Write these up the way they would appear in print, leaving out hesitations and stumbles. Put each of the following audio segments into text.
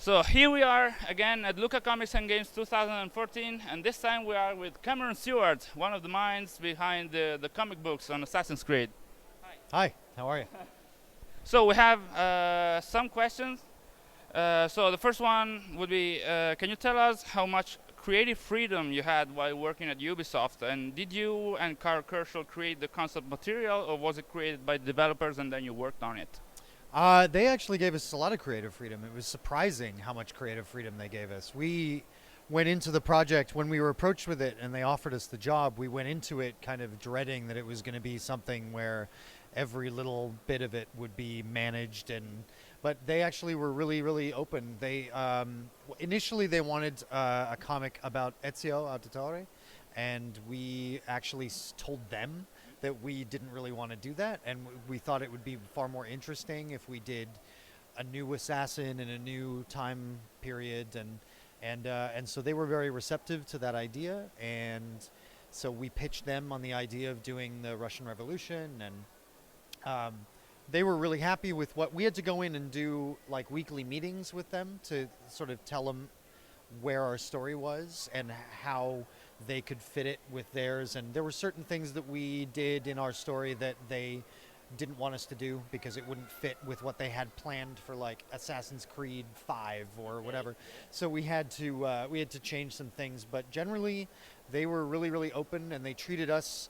So here we are again at Lucca Comics and Games 2014, and this time we are with Cameron Stewart, one of the minds behind the comic books on Assassin's Creed. Hi, how are you? So we have some questions. So the first one would be, can you tell us how much creative freedom you had while working at Ubisoft? And did you and Carl Kerschel create the concept material, or was it created by developers and then you worked on it? They actually gave us a lot of creative freedom. It was surprising how much creative freedom they gave us. We went into the project when we were approached with it and they offered us the job. We went into it kind of dreading that it was going to be something where every little bit of it would be managed, but they actually were really open. They initially they wanted a comic about Ezio Auditore, and we actually told them that we didn't really want to do that, and we thought it would be far more interesting if we did a new assassin in a new time period, and so they were very receptive to that idea, and so we pitched them on the idea of doing the Russian Revolution, and they were really happy with what we had to go in and do, like weekly meetings with them to sort of tell them where our story was and how they could fit it with theirs. And there were certain things that we did in our story that they didn't want us to do because it wouldn't fit with what they had planned for, like Assassin's Creed 5 or whatever. So we had to change some things, but generally they were really open, and they treated us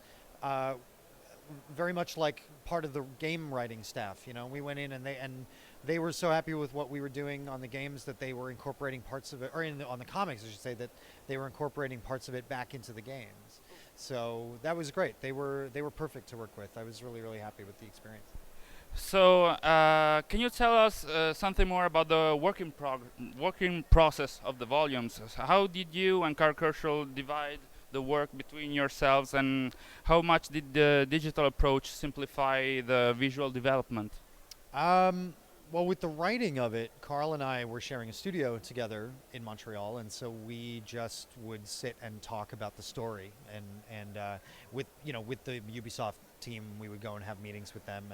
very much like part of the game writing staff. You know, we went in and they were so happy with what we were doing on the games that they were incorporating parts of it, or on the comics, I should say, that they were incorporating parts of it back into the games. So that was great. They were perfect to work with. I was really happy with the experience. So, can you tell us something more about the working process of the volumes? How did you and Carl Kerschel divide the work between yourselves, and how much did the digital approach simplify the visual development? Um, well, with the writing of it, Carl and I were sharing a studio together in Montreal, and so we just would sit and talk about the story. And with the Ubisoft team, we would go and have meetings with them.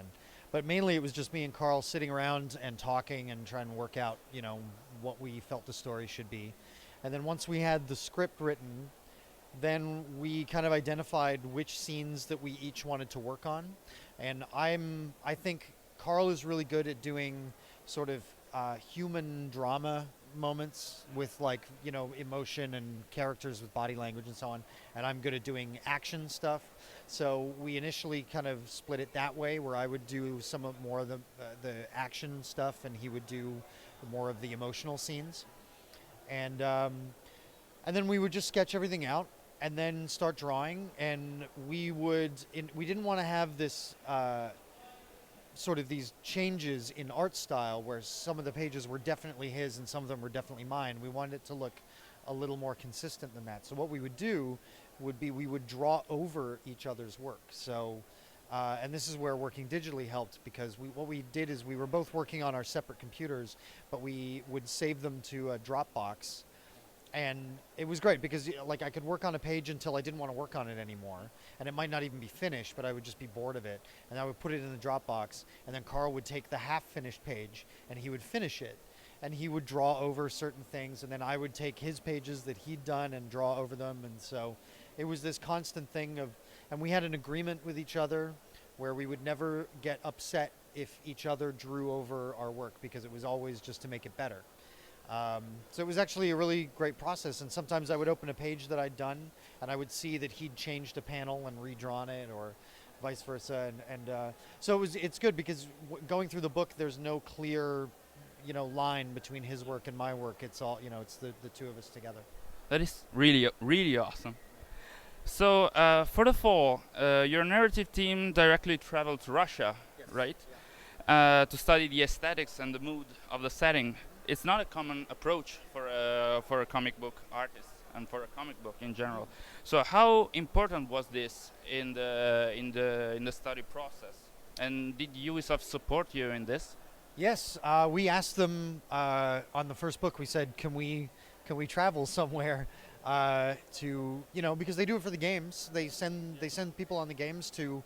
But mainly it was just me and Carl sitting around and talking and trying to work out, what we felt the story should be. And then once we had the script written, then we kind of identified which scenes that we each wanted to work on. And I think Carl is really good at doing sort of human drama moments with, like, emotion and characters with body language and so on. And I'm good at doing action stuff. So we initially kind of split it that way, where I would do some of more of the action stuff, and he would do more of the emotional scenes. And then we would just sketch everything out and then start drawing. And we didn't want to have this sort of these changes in art style where some of the pages were definitely his and some of them were definitely mine. We wanted it to look a little more consistent than that. So what we would do would be we would draw over each other's work. So and this is where working digitally helped, because what we did is we were both working on our separate computers, but we would save them to a Dropbox. And it was great because, like, I could work on a page until I didn't want to work on it anymore, and it might not even be finished, but I would just be bored of it, and I would put it in the Dropbox, and then Carl would take the half-finished page and he would finish it, and he would draw over certain things, and then I would take his pages that he'd done and draw over them. And so it was this constant thing and we had an agreement with each other where we would never get upset if each other drew over our work, because it was always just to make it better. So it was actually a really great process, and sometimes I would open a page that I'd done and I would see that he'd changed a panel and redrawn it, or vice versa, so it's good because going through the book, there's no clear line between his work and my work. It's all, it's the two of us together. That is really awesome. So, for the fall, your narrative team directly traveled to Russia, Yes. right? Yeah. To study the aesthetics and the mood of the setting. It's not a common approach for a comic book artist and for a comic book in general. So, how important was this in the study process? And did Ubisoft support you in this? Yes, we asked them on the first book. We said, "Can we travel somewhere to because they do it for the games. They send people on the games to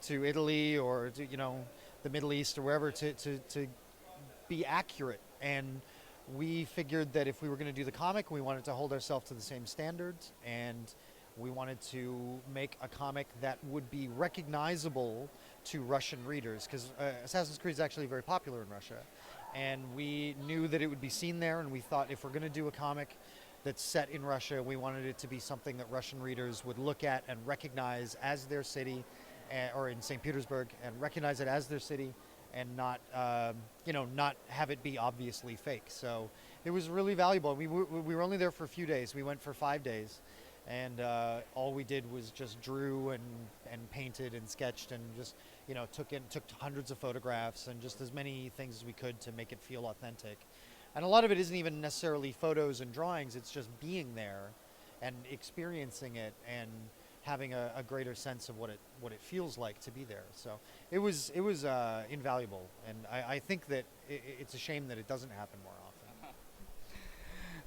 Italy or to the Middle East or wherever to be accurate." And we figured that if we were going to do the comic, we wanted to hold ourselves to the same standards, and we wanted to make a comic that would be recognizable to Russian readers, because Assassin's Creed is actually very popular in Russia, and we knew that it would be seen there, and we thought if we're going to do a comic that's set in Russia, we wanted it to be something that Russian readers would look at and recognize as their city, or in St. Petersburg, and recognize it as their city, and not, not have it be obviously fake. So it was really valuable. We were only there for a few days. We went for 5 days, and all we did was just drew and painted and sketched and just took hundreds of photographs and just as many things as we could to make it feel authentic. And a lot of it isn't even necessarily photos and drawings. It's just being there and experiencing it and having a greater sense of what it feels like to be there. So it was invaluable, and I think that it's a shame that it doesn't happen more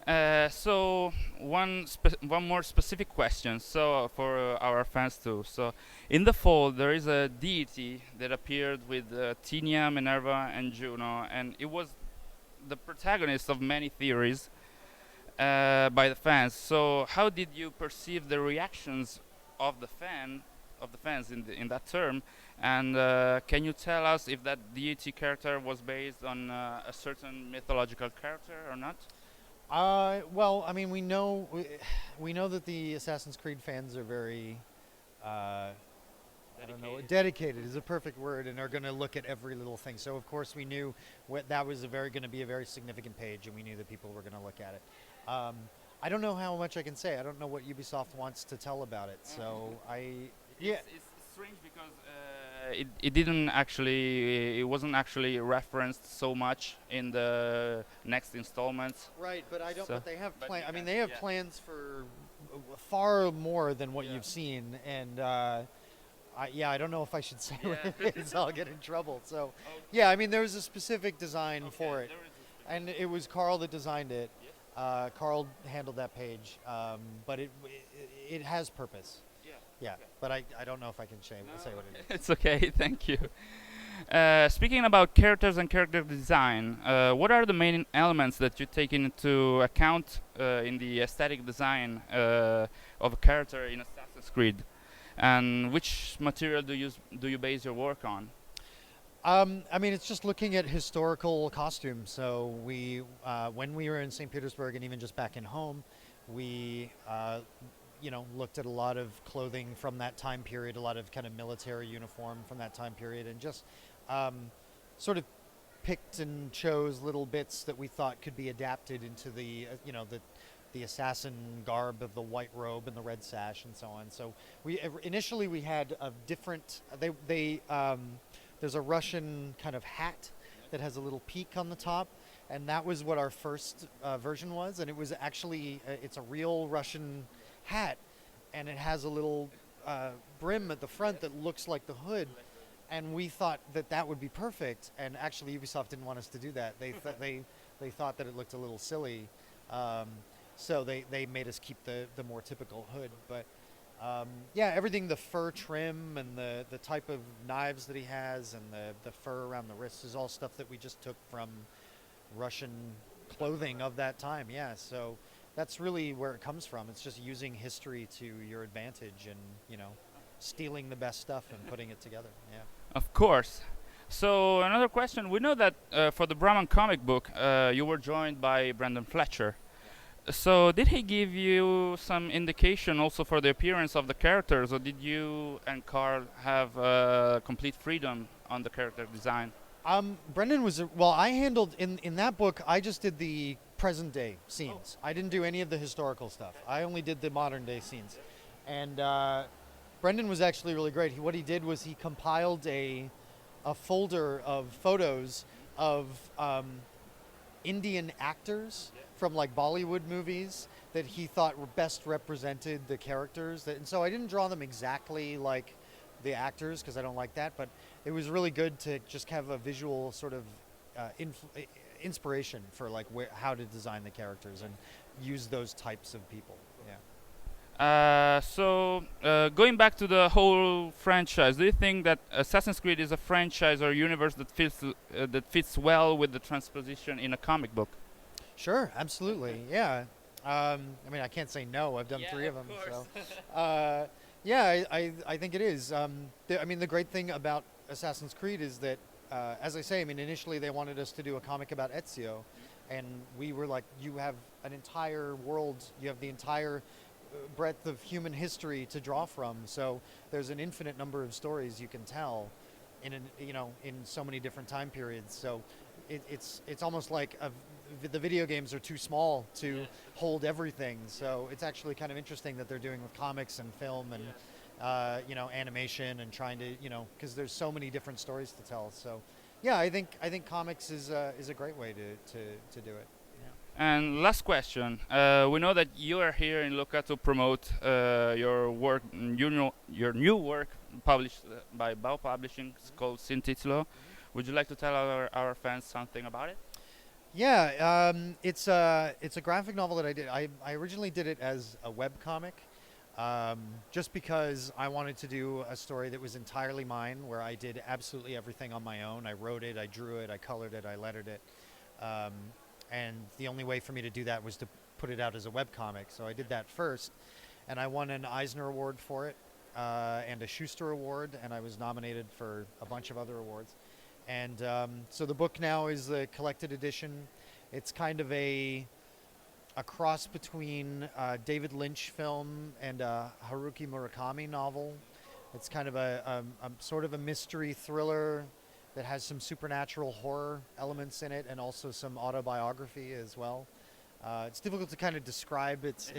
often. So one more specific question. So for our fans too. So in the fall there is a deity that appeared with Tinia, Minerva, and Juno, and it was the protagonist of many theories by the fans. So how did you perceive the reactions of the fans in that term? And can you tell us if that deity character was based on a certain mythological character or not? Well, I mean, we know that the Assassin's Creed fans are very dedicated is a perfect word, and are going to look at every little thing. So of course we knew that was going to be a very significant page, and we knew that people were going to look at it. I don't know how much I can say. I don't know what Ubisoft wants to tell about it. So It's strange because it wasn't actually referenced so much in the next installments. Right, but I don't. So, but they have but plans. you I mean, can- they have yeah. plans for far more than what Yeah. you've seen, and I don't know if I should say what Yeah. it is. I'll get in trouble. So, Okay. yeah, I mean, there was a specific design Okay, for it, there is a- and it was Carl that designed it. Yes. Carl handled that page, but it has purpose. Yeah. Yeah, Okay. but I don't know if I can say what it is. It's okay, thank you. Speaking about characters and character design, what are the main elements that you take into account in the aesthetic design of a character in Assassin's Creed? And which material do you base your work on? I mean, it's just looking at historical costumes. So when we were in St. Petersburg, and even just back in home, we, looked at a lot of clothing from that time period, a lot of kind of military uniform from that time period, and just sort of picked and chose little bits that we thought could be adapted into the assassin garb of the white robe and the red sash and so on. So initially we had a different. There's a Russian kind of hat that has a little peak on the top, and that was what our first version was. And it was actually it's a real Russian hat, and it has a little brim at the front that looks like the hood. And we thought that would be perfect, and actually Ubisoft didn't want us to do that. They thought that it looked a little silly, so they made us keep the more typical hood. But everything, the fur trim and the type of knives that he has and the fur around the wrists is all stuff that we just took from Russian clothing of that time. Yeah, so that's really where it comes from. It's just using history to your advantage and, stealing the best stuff and putting it together. Yeah. Of course. So another question. We know that for the Brahman comic book, you were joined by Brandon Fletcher. So did he give you some indication also for the appearance of the characters, or did you and Carl have complete freedom on the character design? Brendan was I handled in that book. I just did the present day scenes. I didn't do any of the historical stuff. I only did the modern day scenes, and Brendan was actually really great. What he did was he compiled a folder of photos of Indian actors from like Bollywood movies that he thought were best represented the characters. And so I didn't draw them exactly like the actors because I don't like that, but it was really good to just have a visual sort of inspiration for like how to design the characters and use those types of people. Yeah. Going back to the whole franchise, do you think that Assassin's Creed is a franchise or universe that fits well with the transposition in a comic book? Sure, absolutely, yeah. I mean, I can't say no. I've done three of them, so yeah, I think it is. I mean, the great thing about Assassin's Creed is that, as I say, I mean, initially they wanted us to do a comic about Ezio, and we were like, you have an entire world, you have the entire breadth of human history to draw from. So there's an infinite number of stories you can tell in in so many different time periods. So it's almost like the video games are too small to hold everything. So it's actually kind of interesting that they're doing with comics and film and animation and trying to because there's so many different stories to tell. So yeah, I think comics is a great way to do it. And last question. We know that you are here in Lucca to promote your work, your new work published by Bao Publishing. It's called Sin Titolo. Would you like to tell our fans something about it? Yeah, it's a graphic novel that I did. I originally did it as a web comic, just because I wanted to do a story that was entirely mine, where I did absolutely everything on my own. I wrote it, I drew it, I colored it, I lettered it, and the only way for me to do that was to put it out as a web comic. So I did that first, and I won an Eisner Award for it, and a Schuster Award, and I was nominated for a bunch of other awards. And so the book now is the collected edition. It's kind of a cross between a David Lynch film and a Haruki Murakami novel. It's kind of a sort of a mystery thriller that has some supernatural horror elements in it, and also some autobiography as well. It's difficult to kind of describe. It's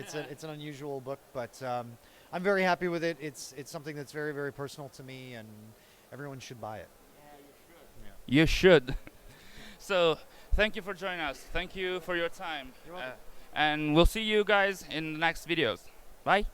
an unusual book, but I'm very happy with it. It's something that's very, very personal to me, and everyone should buy it. You should. So, thank you for joining us. Thank you for your time. You're welcome. And we'll see you guys in the next videos. Bye.